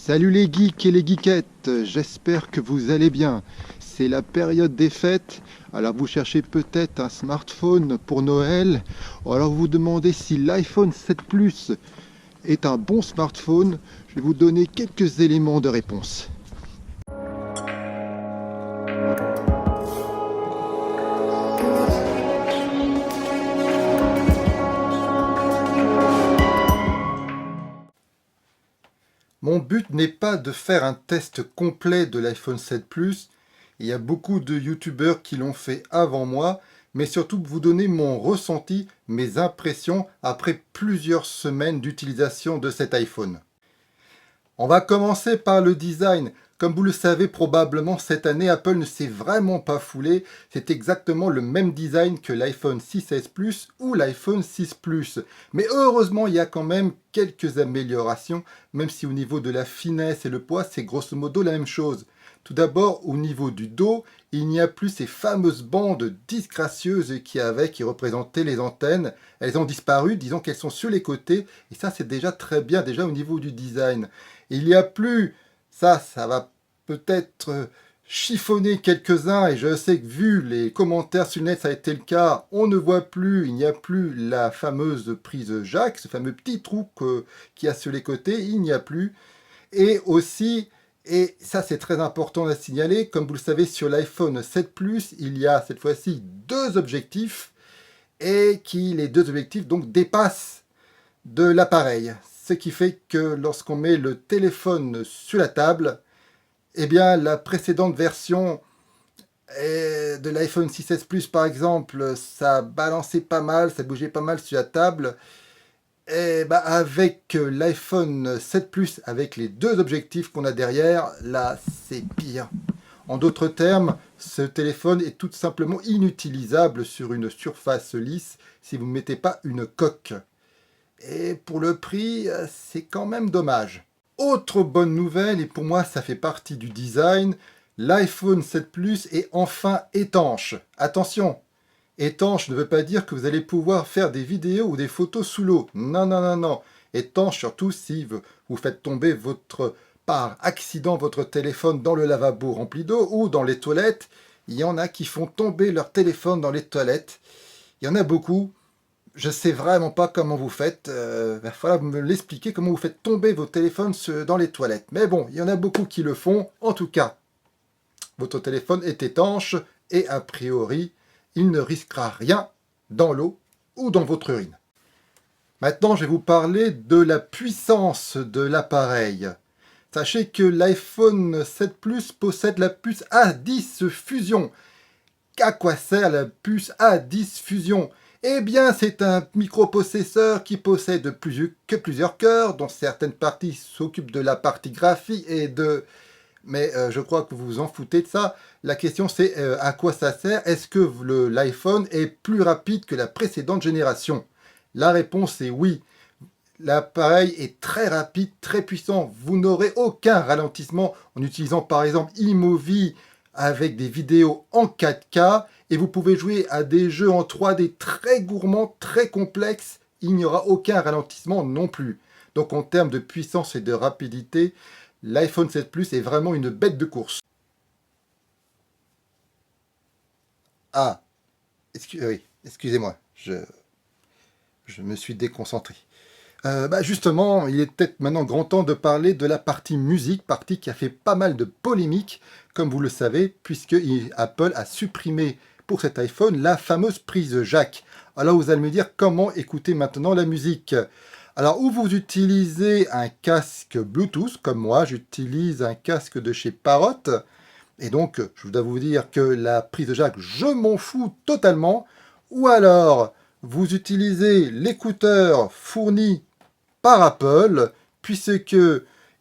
Salut les geeks et les geekettes, j'espère que vous allez bien. C'est la période des fêtes, alors vous cherchez peut-être un smartphone pour Noël, ou alors vous vous demandez si l'iPhone 7 Plus est un bon smartphone. Je vais vous donner quelques éléments de réponse. Mon but n'est pas de faire un test complet de l'iPhone 7 Plus. Il y a beaucoup de youtubeurs qui l'ont fait avant moi, mais surtout vous donner mon ressenti, mes impressions après plusieurs semaines d'utilisation de cet iPhone. On va commencer par le design. Comme vous le savez probablement, cette année, Apple ne s'est vraiment pas foulé. C'est exactement le même design que l'iPhone 6S Plus ou l'iPhone 6 Plus. Mais heureusement, il y a quand même quelques améliorations, même si au niveau de la finesse et le poids, c'est grosso modo la même chose. Tout d'abord, au niveau du dos, il n'y a plus ces fameuses bandes disgracieuses qui représentaient les antennes. Elles ont disparu, disons qu'elles sont sur les côtés, et ça c'est déjà très bien, déjà au niveau du design. Il n'y a plus, ça va peut-être chiffonner quelques-uns, et je sais que vu les commentaires sur le net, ça a été le cas, on ne voit plus, il n'y a plus la fameuse prise jack, ce fameux petit trou qu'il y a sur les côtés, il n'y a plus. Et aussi, et ça c'est très important à signaler, comme vous le savez sur l'iPhone 7 Plus, il y a cette fois-ci deux objectifs, et les deux objectifs donc dépassent de l'appareil. Ce qui fait que lorsqu'on met le téléphone sur la table, eh bien la précédente version de l'iPhone 6S Plus par exemple, ça balançait pas mal, ça bougeait pas mal sur la table. Et bah avec l'iPhone 7 Plus, avec les deux objectifs qu'on a derrière, là c'est pire. En d'autres termes, ce téléphone est tout simplement inutilisable sur une surface lisse si vous ne mettez pas une coque. Et pour le prix, c'est quand même dommage. Autre bonne nouvelle, et pour moi ça fait partie du design, l'iPhone 7 Plus est enfin étanche. Attention, étanche ne veut pas dire que vous allez pouvoir faire des vidéos ou des photos sous l'eau. Non, non, non, non. Étanche surtout si vous faites tomber par accident votre téléphone dans le lavabo rempli d'eau ou dans les toilettes. Il y en a qui font tomber leur téléphone dans les toilettes. Il y en a beaucoup. Je ne sais vraiment pas comment vous faites. Il va falloir me l'expliquer comment vous faites tomber vos téléphones dans les toilettes. Mais bon, il y en a beaucoup qui le font. En tout cas, votre téléphone est étanche et a priori, il ne risquera rien dans l'eau ou dans votre urine. Maintenant, je vais vous parler de la puissance de l'appareil. Sachez que l'iPhone 7 Plus possède la puce A10 Fusion. À quoi sert la puce A10 Fusion ? Eh bien, c'est un microprocesseur qui possède plusieurs cœurs, dont certaines parties s'occupent de la partie graphie Mais je crois que vous vous en foutez de ça. La question c'est à quoi ça sert ? Est-ce que l'iPhone est plus rapide que la précédente génération ? La réponse est oui. L'appareil est très rapide, très puissant. Vous n'aurez aucun ralentissement en utilisant par exemple iMovie avec des vidéos en 4K et vous pouvez jouer à des jeux en 3D très gourmands, très complexes. Il n'y aura aucun ralentissement non plus. Donc en termes de puissance et de rapidité, l'iPhone 7 Plus est vraiment une bête de course. Ah, oui, excusez-moi, je me suis déconcentré. Justement, il est peut-être maintenant grand temps de parler de la partie musique, partie qui a fait pas mal de polémiques, comme vous le savez, puisque Apple a supprimé pour cet iPhone la fameuse prise jack. Alors vous allez me dire comment écouter maintenant la musique. Alors, ou vous utilisez un casque Bluetooth, comme moi, j'utilise un casque de chez Parrot, et donc, je dois vous dire que la prise de jack, je m'en fous totalement, ou alors, vous utilisez l'écouteur fourni par Apple, puisque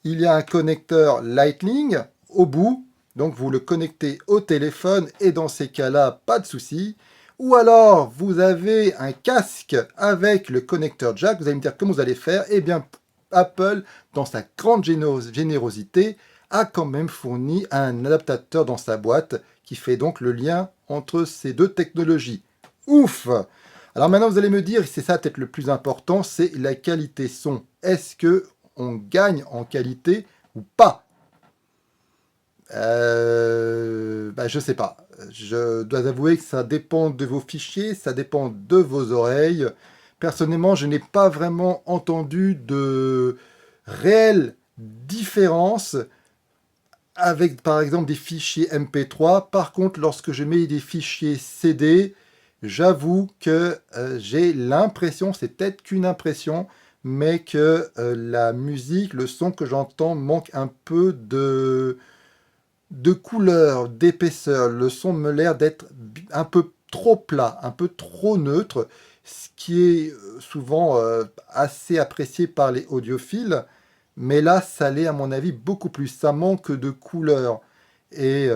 il y a un connecteur Lightning au bout, donc vous le connectez au téléphone, et dans ces cas-là, pas de souci. Ou alors, vous avez un casque avec le connecteur jack. Vous allez me dire comment vous allez faire. Eh bien, Apple, dans sa grande générosité, a quand même fourni un adaptateur dans sa boîte qui fait donc le lien entre ces deux technologies. Ouf! Alors maintenant, vous allez me dire, c'est ça peut-être le plus important, c'est la qualité son. Est-ce que on gagne en qualité? ou pas? Je sais pas. Je dois avouer que ça dépend de vos fichiers, ça dépend de vos oreilles. Personnellement, je n'ai pas vraiment entendu de réelle différence avec, par exemple, des fichiers MP3. Par contre, lorsque je mets des fichiers CD, j'avoue que j'ai l'impression, c'est peut-être qu'une impression, mais que la musique, le son que j'entends manque un peu de couleur, d'épaisseur. Le son me l'air d'être un peu trop plat, un peu trop neutre, ce qui est souvent assez apprécié par les audiophiles. Mais là, ça l'est à mon avis beaucoup plus. Ça manque de couleur. Et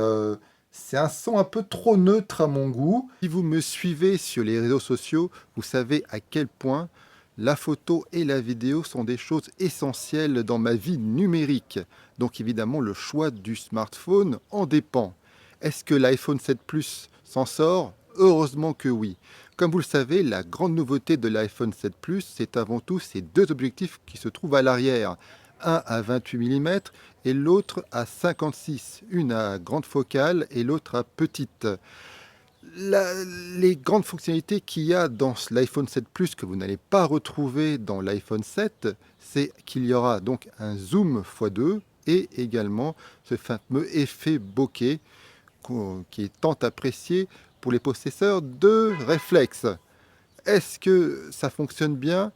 c'est un son un peu trop neutre à mon goût. Si vous me suivez sur les réseaux sociaux, vous savez à quel point la photo et la vidéo sont des choses essentielles dans ma vie numérique. Donc évidemment, le choix du smartphone en dépend. Est-ce que l'iPhone 7 Plus s'en sort? Heureusement que oui. Comme vous le savez, la grande nouveauté de l'iPhone 7 Plus, c'est avant tout ces deux objectifs qui se trouvent à l'arrière. Un à 28 mm et l'autre à 56. Une à grande focale et l'autre à petite. Les grandes fonctionnalités qu'il y a dans l'iPhone 7 Plus que vous n'allez pas retrouver dans l'iPhone 7, c'est qu'il y aura donc un zoom x2 et également ce fameux effet bokeh qui est tant apprécié pour les possesseurs de réflexes. Est-ce que ça fonctionne bien?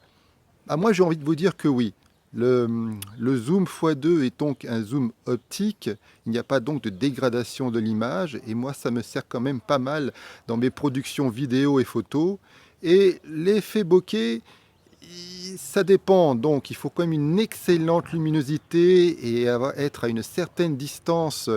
Moi j'ai envie de vous dire que oui. Le zoom x2 est donc un zoom optique, il n'y a pas donc de dégradation de l'image, et moi ça me sert quand même pas mal dans mes productions vidéo et photos. Et l'effet bokeh, ça dépend, donc il faut quand même une excellente luminosité et être à une certaine distance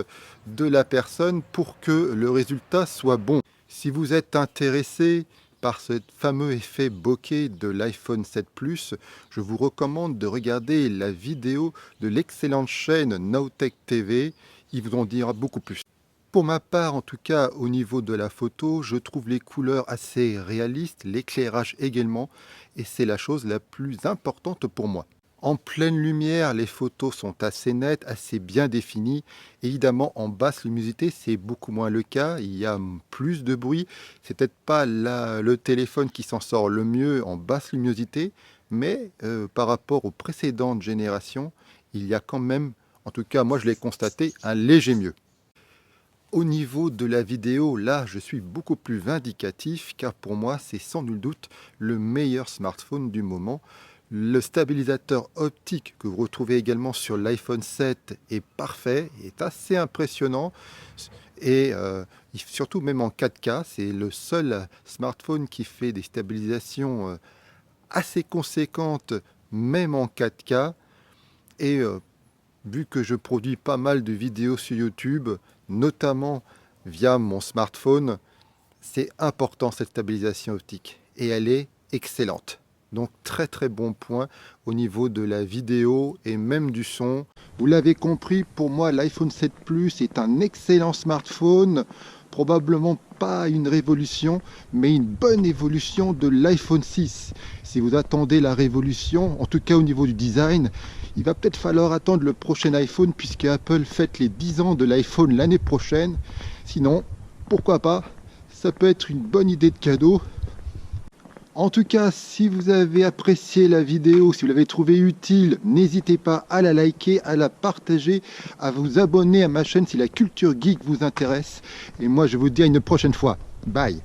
de la personne pour que le résultat soit bon. Si vous êtes intéressé par ce fameux effet bokeh de l'iPhone 7 Plus, je vous recommande de regarder la vidéo de l'excellente chaîne Nowtech TV, il vous en dira beaucoup plus. Pour ma part, en tout cas, au niveau de la photo, je trouve les couleurs assez réalistes, l'éclairage également, et c'est la chose la plus importante pour moi. En pleine lumière, les photos sont assez nettes, assez bien définies. Évidemment, en basse luminosité, c'est beaucoup moins le cas. Il y a plus de bruit. C'est peut-être pas le téléphone qui s'en sort le mieux en basse luminosité, mais par rapport aux précédentes générations, il y a quand même, en tout cas moi je l'ai constaté, un léger mieux. Au niveau de la vidéo, là je suis beaucoup plus vindicatif, car pour moi c'est sans nul doute le meilleur smartphone du moment. Le stabilisateur optique que vous retrouvez également sur l'iPhone 7 est parfait, est assez impressionnant et surtout même en 4K, c'est le seul smartphone qui fait des stabilisations assez conséquentes même en 4K. Et vu que je produis pas mal de vidéos sur YouTube, notamment via mon smartphone, c'est important cette stabilisation optique et elle est excellente. Donc très bon point au niveau de la vidéo et même du son. Vous l'avez compris, pour moi l'iPhone 7 Plus est un excellent smartphone. Probablement pas une révolution, mais une bonne évolution de l'iPhone 6. Si vous attendez la révolution, en tout cas au niveau du design, il va peut-être falloir attendre le prochain iPhone puisque Apple fête les 10 ans de l'iPhone l'année prochaine. Sinon, pourquoi pas, ça peut être une bonne idée de cadeau. En tout cas, si vous avez apprécié la vidéo, si vous l'avez trouvée utile, n'hésitez pas à la liker, à la partager, à vous abonner à ma chaîne si la culture geek vous intéresse. Et moi, je vous dis à une prochaine fois. Bye!